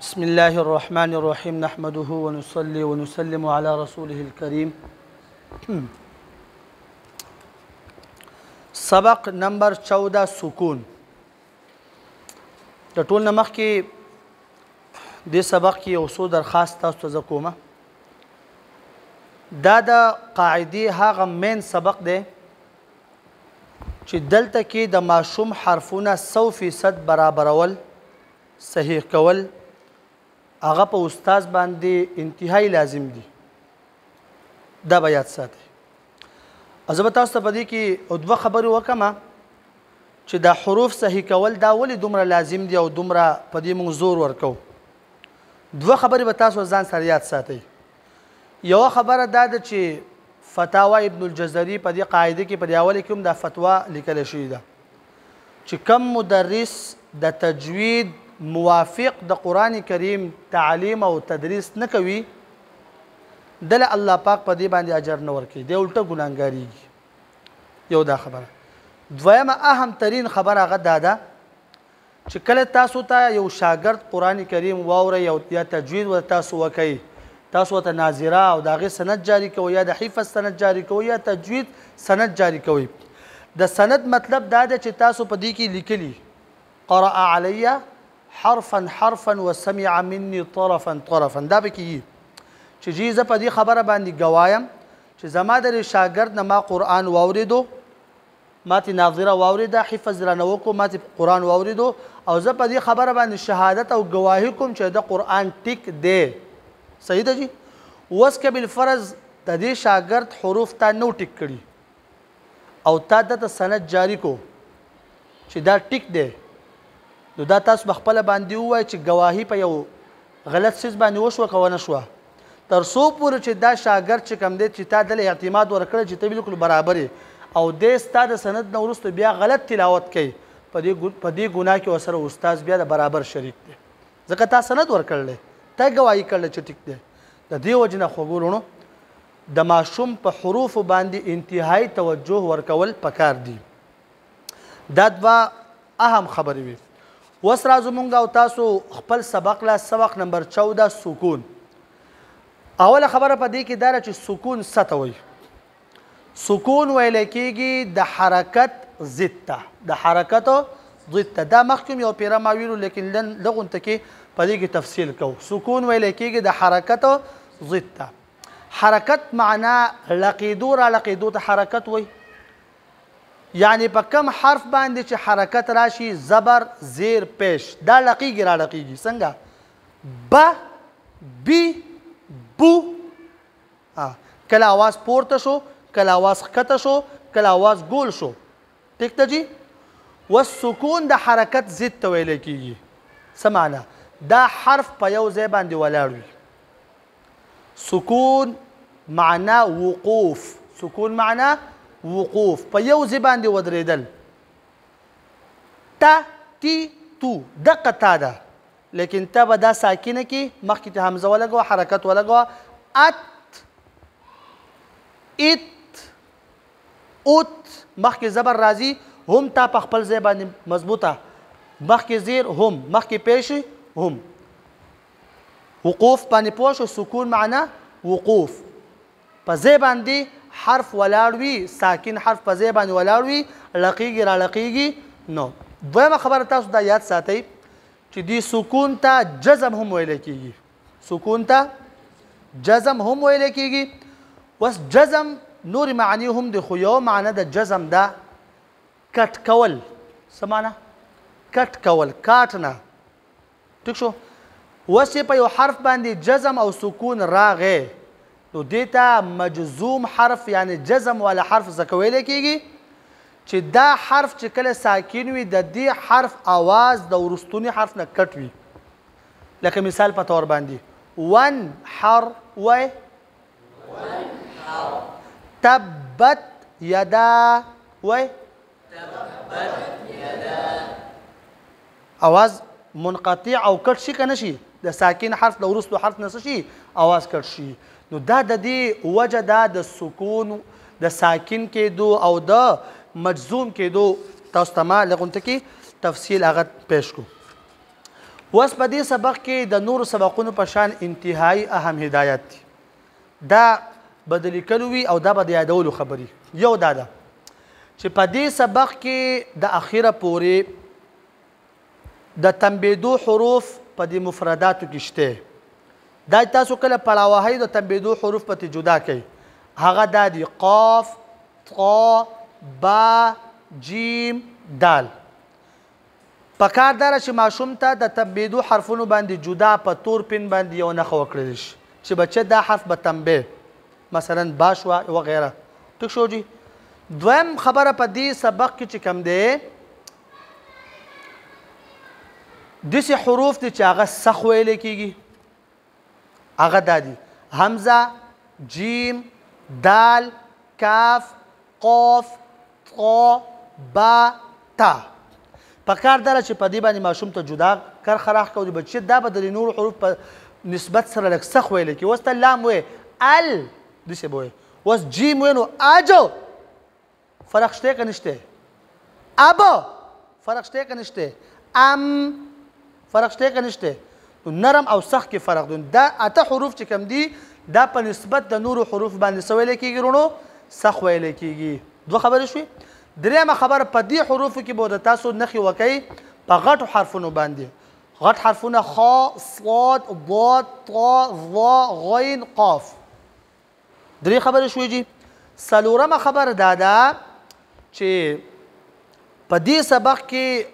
بسم الله الرحمن الرحيم نحمده ونصلي ونسلم على رسوله الكريم. سبق نمبر 14 سکون. د ټول نه مخکې دې سبق کې یو څو درخواست تاسو ته زه کومه. دا د قاعدې هغه مین سبق دی چې دلته کې د ماشوم حرفونه 100% برابرول صحیح کول هغه په استاد باندې انتهایی لازم دي. دا به یاد ساتئ. زه به تاسو ته په دې کې دوه خبرې وکړم چې دا حروف صحیح کول دا ولې دومره لازم دي او دومره په دې موږ زور ورکوو. دوه خبرې به تاسو ځان سره یاد ساتئ. یوه خبره دا ده چې فتاوی ابن الجزري په دې قاعده کې په دې اوله کې هم دا فتوا لیکل شوې ده چې کم مدرس د تجوید موافق د قرآن کریم تعلیم او تدریس نه کوي دله الله پاک په دې باندې اجر نه ورکوي، دی الټه ګناهګاریږي. یو دا خبره. دویمه اهم ترین خبره هغه دا ده چې کله تاسو ته یو شاګرد قرآن کریم واورئ یا تجوید ورته تاسو وکئ، تاسو ورته ناظره او د هغې سند جاري کوئ یا د حفظ سند جاري کوئ یا تجوید سند جاري کوئ. د سند مطلب دا ده چې تاسو په دې کې لیکلي قرأ علی حرفا حرفا وسمع مني طرفا طرفا. دا به کیږي چې جی زه په دې خبره باندې ګوایم چې زما د شاګرد نه ما قرآن واورېدو، ما ترې ناظره واورېده، حفظ رانه وکړو، ما ترې قرآن واورېدو او زه په دې خبره باندې شهادت او ګواهي کوم چې د قرآن ټیک دی. صحیح ده جی؟ اوس که بالفرض د دې شاګرد حروف تا نو ټیک کړي او تا دته سند جاري کو چې دا ټیک دی، نو دا تاسو به خپله باندې ووایئ چې ګواهي په یو غلط څیز باندې وشوه که ونه شوه، تر څو پورې چې دا شاګرد چې کوم دی چې تا دله اعتماد ورکړی چې ته بالکل برابر یې او دی ستا د سند نه وروسته بیا غلط تلاوت کوي، په دې ګناه کې ورسره استاد بیا د برابر شریک دی، ځکه تا سند ورکړلی، تا ګواهي کړلی چې ټیک دی. د دې وجې نه خو ورونو د ماشوم په حروفو باندې انتهایی توجه ورکول پکار دي. دا دوه اهم خبرې وي. اوس راځو مونږ او تاسو خپل سبق له سبق نمبر 14 سکون. اوله خبره په دې کې دا ده چې سکون څه ته وایي. سکون ویلی کېږي د حرکت ضد ته، د حرکتو ضد ته. دا مخکې یو پیره ما ویلو لیکن دغونته کې په دې کې تفصیل کوو. سکون ویلی کېږي د حرکتو ضد ته. حرکت معنا لقیدو را لقیدو ته حرکت وایي. یعنی په کم حرف باندې چې حرکت راشي زبر زیر پیش دا لقیږي را لقیږي. څنګه؟ ب بی بو. کله آواز پورته شو، کله آواز ښکته شو، کله آواز ګول شو. ټیک ته جی؟ والسکون د حرکت ضد ته ویلی کېږي. څه معنا؟ دا حرف په یو ځای باندې ولاړ وي. سکون معنا وقوف، سکون معنا وقوف، په یو ځای باندې ودرېدل. تا تی تو دقه تا ده لیکن تا به دا ساکنه کې مخکې ته حمزه ولګوه، حرکت ولګوه. ات ات اوت مخکې زبر راځي هم تا په خپل ځای باندې مضبوطه، مخکې زیر هم، مخکې پیش هم. وقوف باندې پوه شو. سکون معنا وقوف، په ځای باندې حرف ولاړ وي، ساکن حرف په ځای باندې ولاړ وي، لقیږي را لقیږي. نو دویمه خبره تاسو دا یاد ساتئ چې دې سکون ته جزم هم ویلی کېږي. سکون ته جزم هم ویلی کېږي. اوس جزم نورې معنی هم دی خو یوه معنی د جزم ده کټ کول. څه معنی؟ کټ کول، کاټ نه. ټیک شو؟ اوس چې په یو حرف باندې جزم او سکون راغی نو دې ته مجزوم حرف یعنی جزم والا حرف ځکه ویلی کېږي چې دا حرف چې کله ساکن وي د دې حرف آواز د وروستوني حرف نه کټ وي. لکه مثال په طور باندې ونحر وی تبت یدا وی آواز منقطع او کټ شي که نه شي؟ د ساکن حرف د وروستو حرف نه څه شي؟ آواز کټ شي. نو دا د دې وجه دا د سکون د ساکن کېدو او د مجزوم کېدو تاسو ته ما لغونته کې تفصیل هغه پیش کو. اوس په دې سبق کې د نورو سبقونو په شان انتهایی اهم هدایت دي. دا به د لیکلو وي او دا به د یادولو خبرې. یو دا ده چې په دې سبق کې د اخیره پورې د تنبیدو حروف په دې مفرداتو کې شته. دا تاسو کله پړاوهی د تنبیدو حروف په جدا کوي. هغه دا دي قاف، طا، با، جیم، دال. پکار داره چې ماشوم ته د تنبیدو حرفونو باندې جدا په تور پین باندې یو نښه وکړل شي چې بچه دا حرف به تنبیه مثلا با شوه وغیره. ټیک شو جی. دویم خبره په دې سبق کې چې کوم دی داسې حروف دي چې هغه سخ ویلی کېږي. هغه دا دي حمزه، جیم، دال، کاف، قاف، طا، با، تا. پکار داره چې په دې باندې ماشوم ته جدا کر خراح کوي بچي دا به د نورو حروف په نسبت سره لږ سخ ویلی کېږي. اوس ته لام وایي ال داسې به وایي. اوس جیم وایي نو اجو فرق شته که نشته؟ ابا فرق شته که نشته؟ ام فرق شته که نشته؟ نو نرم او سخت کې فرق دی. دا اته حروف چې کوم دي دا په نسبت د نورو حروف باندې څه ویلی کېږي رونو؟ سخ ویلی کېږي. دوه خبرې شوې. درېیمه خبره په دې حروفو کې به د تاسو نښې وکئ په غټو حرفونو باندې. غټ حرفونه خا، صاد، ضاد، طا، ظا، غین، قاف. درې خبرې شوې جي. څلورمه خبره دا ده چې په دې سبق کې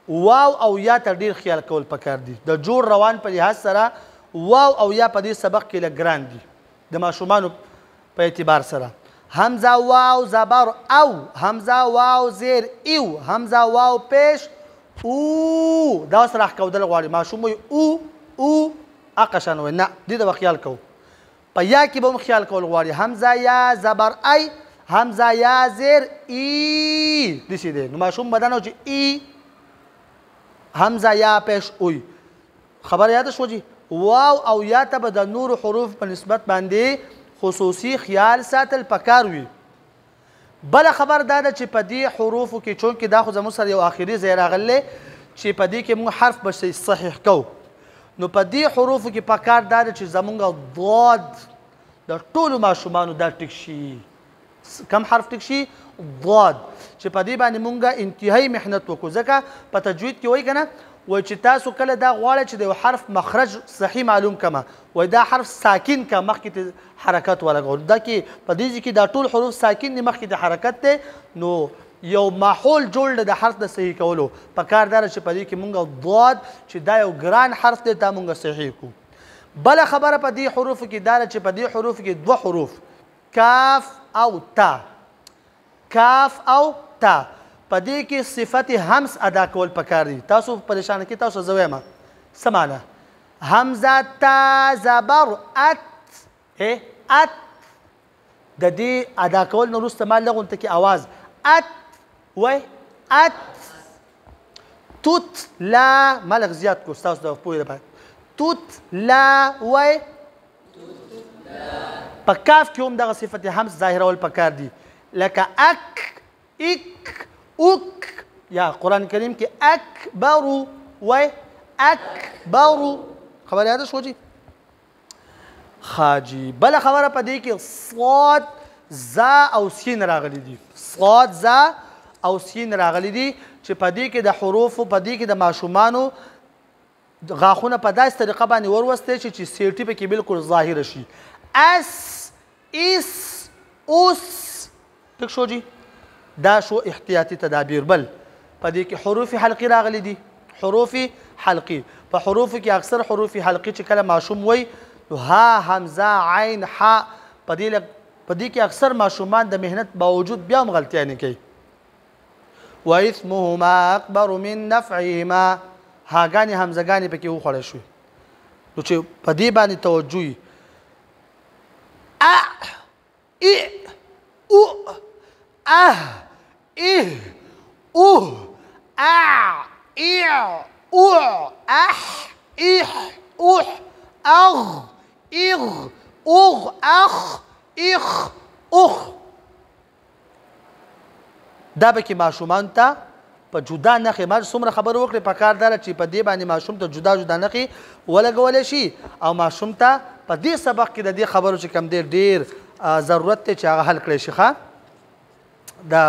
واو او یا ته ډېر خیال کول پکار دي. د جوړ روان په لحاظ سره واو او یا په دې سبق کې لږ ګران دي د ماشومانو په اعتبار سره. همزه واو زبر او، همزه واو زیر ایو، همزه واو پیش او. دا اوس راښکودل غواړي. ماشوم وایي او اقشان وایي نه دې ته به خیال کوو. په یا کې به هم خیال کول غواړي. همزه یا زبر ای، همزه یا زیر ای داسې دی. نو ماشوم به دا نه چې ای همزه یا پیش اوی. خبر یاد شو جی. واو او یا ته به د نورو حروف په نسبت باندې خصوصي خیال ساتل پکار وي. بله خبر دا ده چې په دې حروفو کې چونکې دا خو زموږ سره یو آخري ځای راغلی چې په دې کې موږ حرف به صحیح کوو. نو په دې حروفو کې پکار دا ده چې زموږ ضاد د ټولو ماشومانو دا ټیک شي. کم حرف ټیک شي؟ ضاد. چې په دې باندې مونږ انتهایی محنت وکړو. ځکه په تجوید کې وایي که نه وایي چې تاسو کله دا غواړئ چې د یو حرف مخرج صحیح معلوم کمه وایي دا حرف ساکن که مخکې ته حرکت ولګوو. دا کې په دې ځای کې دا ټول حروف ساکن دي مخکې ته حرکت دی. نو یو ماحول جوړ دی د حرف د صحیح کولو. پکار دا ده چې په دې کې مونږ ضاد چې دا یو ګران حرف دی دا مونږ صحیح کړو. بله خبره په دې حروفو کې دا ده چې په دې حروفو کې دوه حروف کاف او تا. کاف او تا په دې کې صفت همس ادا کول پکار دي. تاسو پریشانه کې تاسو زه وایم څه معنی؟ همزه تا زبر ات ات د دې ادا کول نه وروسته ما لږ ته کې اواز ات وای ات. توت لا ما لږ زیات کو ستاسو د پوهې لپاره. توت لا وای. په کاف کې هم دغه صفت همس ظاهرول پکار دي لکه اک، اک، اوک. یا قرآن کریم کې اکبرو وای اکبرو. خبر یاد شو جی؟ خاجی. بله خبره په دې کې صاد، زا او سین راغلی دي. صاد، زا او سین راغلی دي چې په دې کې د حروفو په دې کې د ماشومانو غاښونه په داسې طریقه باندې وروستئ چې سیټي پکې بلکل ظاهره شي. اس، اس، اوس. ټیک شو جی؟ دا شو احتیاطي تدابیر. بل په دې کې حروف حلقي راغلي دي. حروف حلقي په حروفو کې اکثر حروف حلقي چې کله ماشوم وایي نو ها، حمزه، عین، حا په دې کې اکثر ماشومان د مهنت باوجود بیا هم غلطیانې کوي. واثمهما اکبر من نفعهما. هاګانې حمزهګانې پکې وخوړی شوې. نو چې په دې باندې توجه وي ا ای او اه ای او ا ای او اح اح اوح اغ اغ اوغ اخ اخ اوخ. دا به کې ماشومان ته په جدا نښې ما څومره خبرې وکړې په کار دا چې په دې باندې ماشوم ته جدا جدا نښې ولګولی شي او ماشوم ته په دې سبق کې د دې خبرو چې کوم دی ډېر ضرورت دی چې هغه حل کړی شي ښه دا